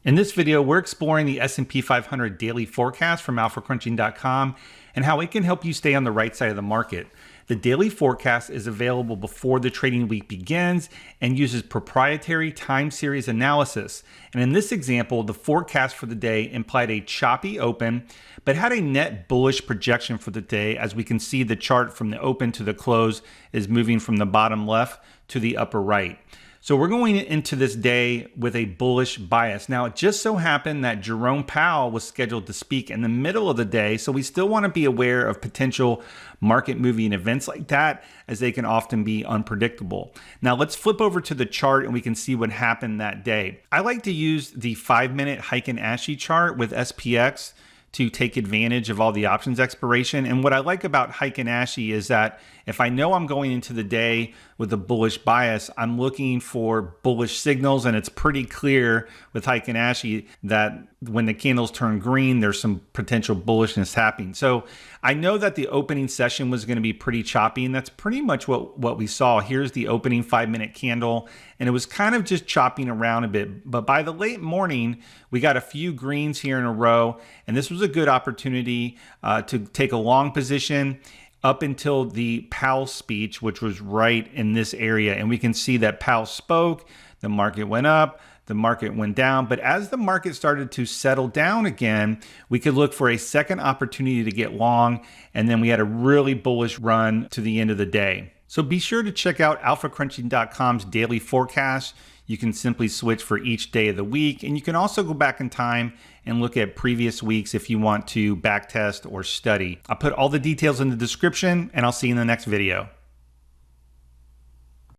In this video, we're exploring the S&P 500 daily forecast from alphacrunching.com and how it can help you stay on the right side of the market. The daily forecast is available before the trading week begins and uses proprietary time series analysis. And in this example, the forecast for the day implied a choppy open, but had a net bullish projection for the day. As we can see, the chart from the open to the close is moving from the bottom left to the upper right. So we're going into this day with a bullish bias. Now, it just so happened that Jerome Powell was scheduled to speak in the middle of the day, so we still want to be aware of potential market moving events like that, as they can often be unpredictable. Now, let's flip over to the chart and we can see what happened that day. I like to use the 5-minute Heiken Ashi chart with SPX to take advantage of all the options expiration. And what I like about Heiken Ashi is that if I know I'm going into the day with a bullish bias, I'm looking for bullish signals, and it's pretty clear with Heiken Ashi that when the candles turn green, there's some potential bullishness happening. So I know that the opening session was going to be pretty choppy, and that's pretty much what we saw. Here's the opening 5-minute candle, and it was kind of just chopping around a bit. But by the late morning, we got a few greens here in a row, and this was a good opportunity to take a long position up until the Powell speech, which was right in this area. And we can see that Powell spoke, the market went up, the market went down. But as the market started to settle down again, we could look for a second opportunity to get long. And then we had a really bullish run to the end of the day. So be sure to check out alphacrunching.com's daily forecast. You can simply switch for each day of the week, and you can also go back in time and look at previous weeks if you want to backtest or study. I'll put all the details in the description, and I'll see you in the next video.